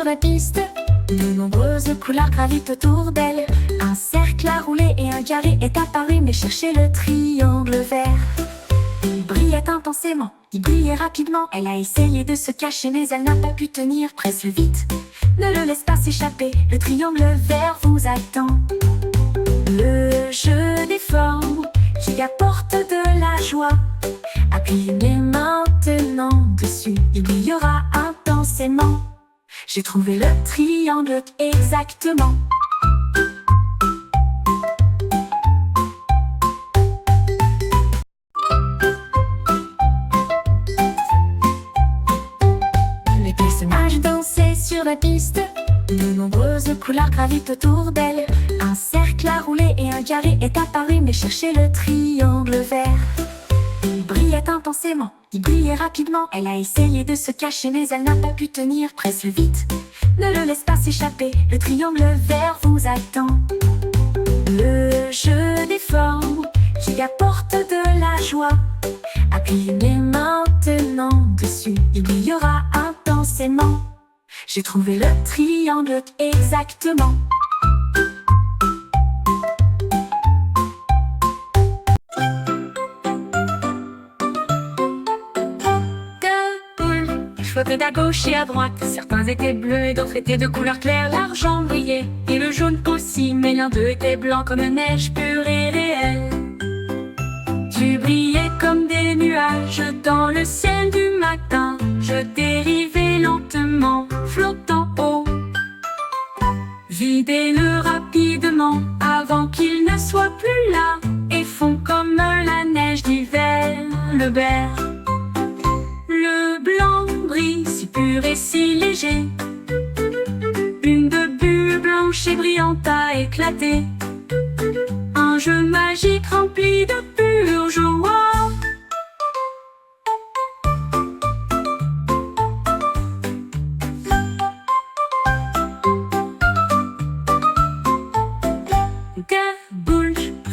sur la piste. De nombreuses couleurs gravitent autour d'elle. Un cercle a roulé et un carré est apparu, mais cherchez le triangle vert. Il brillait intensément, il brillait rapidement. Elle a essayé de se cacher, mais elle n'a pas pu tenir. Presse vite, ne le laisse pas s'échapper. Le triangle vert vous attend. Le jeu des formes qui apporte de la joie. Appuyez maintenant dessus, il brillera intensément. J'ai trouvé le triangle exactement. Les personnages dansaient sur la piste. De nombreuses couleurs gravitent autour d'elle. Un cercle a roulé et un carré est apparu, mais cherchez le triangle vert. Il brillait intensément, il brillait rapidement. Elle a essayé de se cacher, mais elle n'a pas pu tenir. Presse vite, ne le laisse pas s'échapper. Le triangle vert vous attend. Le jeu des formes qui apporte de la joie. Appuyez maintenant dessus, il brillera intensément. J'ai trouvé le triangle exactement. Flottaient à gauche et à droite. Certains étaient bleus et d'autres étaient de couleur claire. L'argent brillait et le jaune aussi, mais l'un d'eux était blanc comme neige pure et réelle. Tu brillais comme des nuages dans le ciel du matin. Je dérivais lentement, flottant haut. Videz-le rapidement avant qu'il ne soit plus là, et fond comme la neige d'hiver. Le vert, le blanc brille si pur et si léger. Une de bulles blanches et brillantes a éclaté. Un jeu magique rempli de pure joie.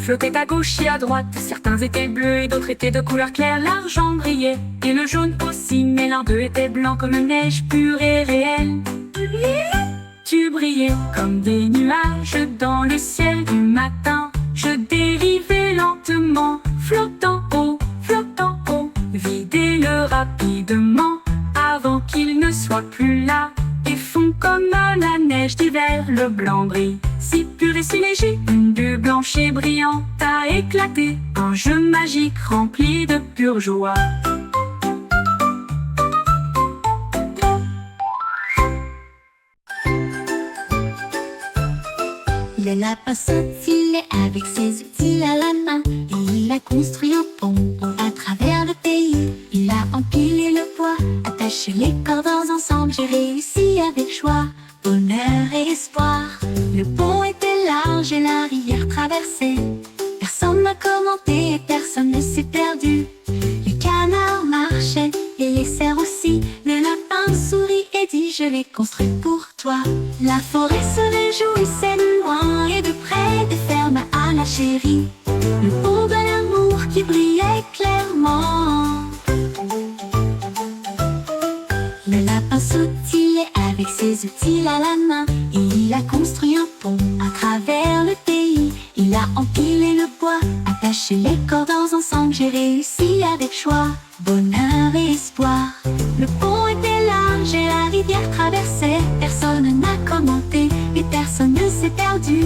Flottaient à gauche et à droite. Certains étaient bleus et d'autres étaient de couleur claire. L'argent brillait et le jaune aussi, mais l'un d'eux était blanc comme neige pure et réelle. Tu brillais comme des nuages dans le ciel du matin. Je dérivais lentement, flottant haut, flottant haut. Videz-le rapidement avant qu'il ne soit plus là, et fond comme la neige d'hiver. Le blanc brille si pur et si léger. Une bulle blanche et brillante a éclaté. Un jeu magique rempli de pure joie. Le lapin sautillait avec ses outils à la main, et il a construit un pont à travers le pays. Il a empilé le bois, attaché les cordes ensemble. J'ai réussi avec joie, bonheur et espoir. Le pont était large et la rivière traversée. Personne n'a commenté et personne ne s'est perdu. Les canards marchaient et les cerfs aussi. Le lapin sourit et dit: je l'ai construit pour toi. La forêt se réjouissait de loin et de près, des fermes à la chérie. Le pont de l'amour qui brillait clairement. Le lapin sautillait avec ses outils à la main, et il a construit un pont à travers le pays. Il a empilé le bois, attaché les cordes ensemble. J'ai réussi avec joie, bonheur et espoir. Le pont était large et la rivière traversait. Personne n'a commenté et personne ne s'est perdu.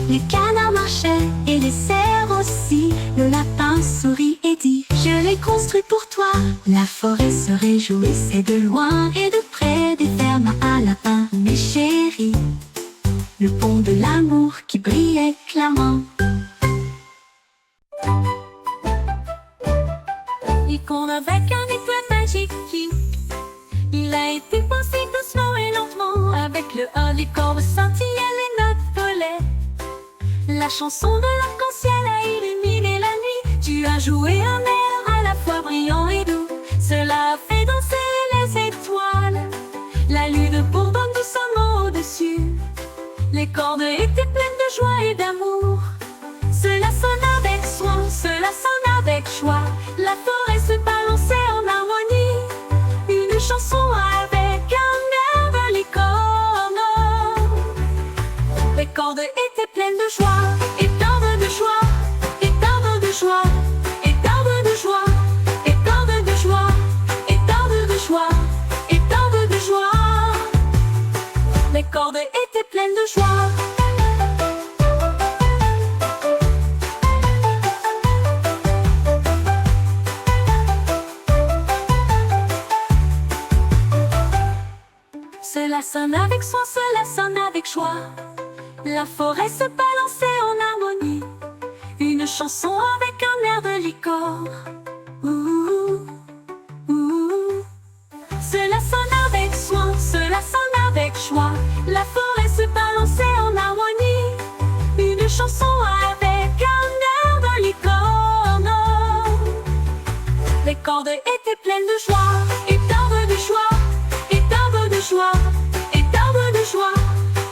Les canards marchaient et les cerfs aussi. Le lapin sourit et dit: je l'ai construit pour toi. La forêt se réjouissait de loin et de près, des fermes à lapins, mes chéris. Le pont de l'amour qui brillait clairement. Il compte avec un étoile magique. Il a été pensé doucement et lentement. Avec le A, les cordes scintillaient, les notes volaient. La chanson de l'arc-en-ciel a illuminé la nuit. Tu as joué un air à la fois brillant et doux. Cela a fait danser les étoiles. La lune bourdonne doucement au-dessus. Les cordes étaient pleines de joie et d'amour. Cela sonne avec soin, cela sonne avec joie. La forêt se balançait en harmonie. Une chanson avec un air de licorne. pleine de joie, éteinte de joie, éteinte de joie, éteinte de joie, éteinte de joie, éteinte de joie, éteinte de joie. Les cordes étaient pleines de joie. Cela sonne avec soin, cela sonne avec joie. La forêt se balançait en harmonie, une chanson avec un air de licor. Ouh, ouh. Cela sonne avec soin, cela sonne avec joie. La forêt se balançait en harmonie, une chanson avec un air de licorne. Les cordes étaient pleines de joie, éteintes de joie, éteintes de joie, éteintes de joie,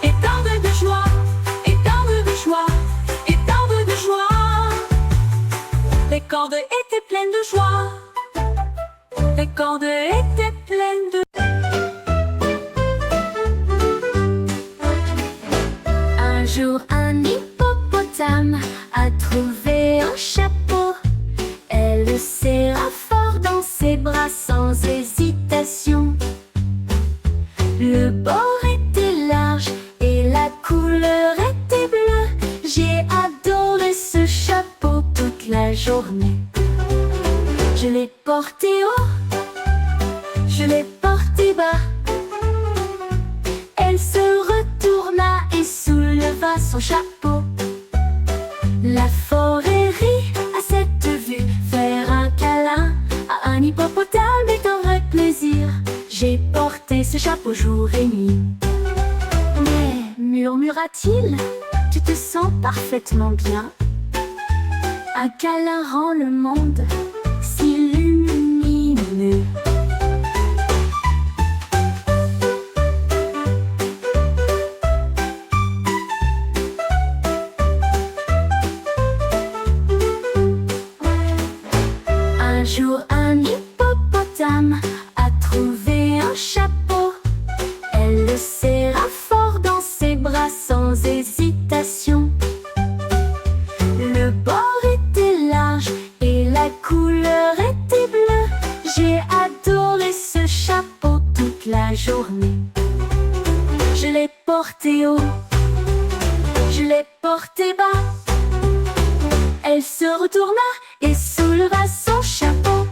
éteintes de joie, éteintes de joie, éteintes de joie. Les cordes étaient pleines de joie. Les cordes étaient pleines de... Un jour, un hippopotame a trouvé un chapeau. Elle le serra fort dans ses bras sans hésitation. Le bord était large et la couleur était bleue. J'ai adoré ce chapeau toute la journée. Je l'ai porté haut, je l'ai porté bas. Elle se retourna et souleva son chapeau. La forêt rit à cette vue. Faire un câlin à un hippopotame est un vrai plaisir. J'ai porté ce chapeau jour et nuit. Mais, murmura-t-il, tu te sens parfaitement bien. Un câlin rend le monde si lumineux. Un jour, un hippopotame a trouvé un chapeau. Elle le serra fort dans ses bras sans hésitation. Le bord était large et la couleur était bleue. J'ai adoré ce chapeau toute la journée. Je l'ai porté haut, je l'ai porté bas. Elle se retourna et souleva son chapeau.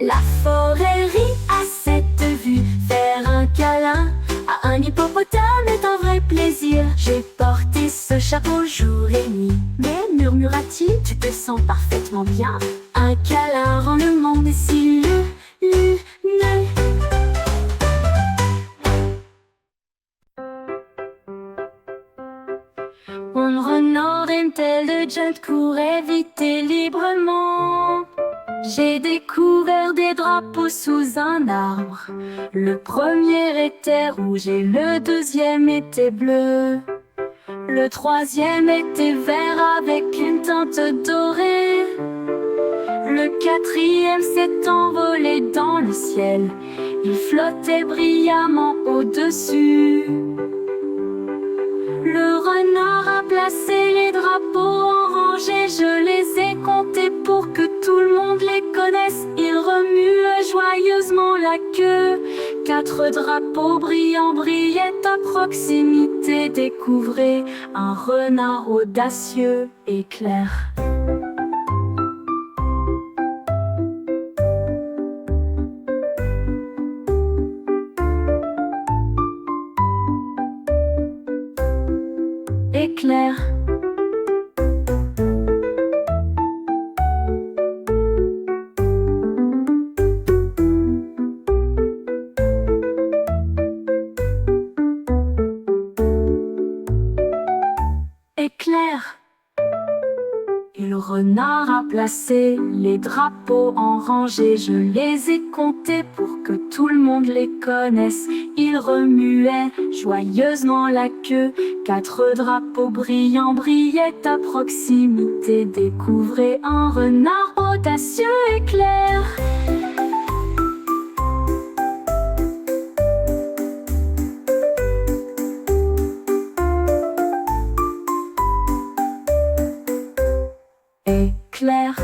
La forêt rit à cette vue. Faire un câlin à un hippopotame est un vrai plaisir. J'ai porté ce chapeau jour et nuit. Mais, murmura-t-il, tu te sens parfaitement bien. Un câlin rend le monde si lumineux. Un renard intelligent courait vite et librement. J'ai découvert des drapeaux sous un arbre. Le premier était rouge et le deuxième était bleu. Le troisième était vert avec une teinte dorée. Le quatrième s'est envolé dans le ciel. Il flottait brillamment au-dessus. Le renard a placé les drapeaux en rangée. Je les ai comptés pour que tout le monde les connaisse. Il remue joyeusement la queue. 4 drapeaux brillants brillaient à proximité. Découvrez un renard audacieux et clair. Éclair. Éclair. Et le renard a placé les drapeaux en rangée. Je les ai comptés pour que tout le monde les connaisse. Il remuait joyeusement la queue. 4 drapeaux brillants brillaient à proximité. Découvrez un renard audacieux et clair. éclair.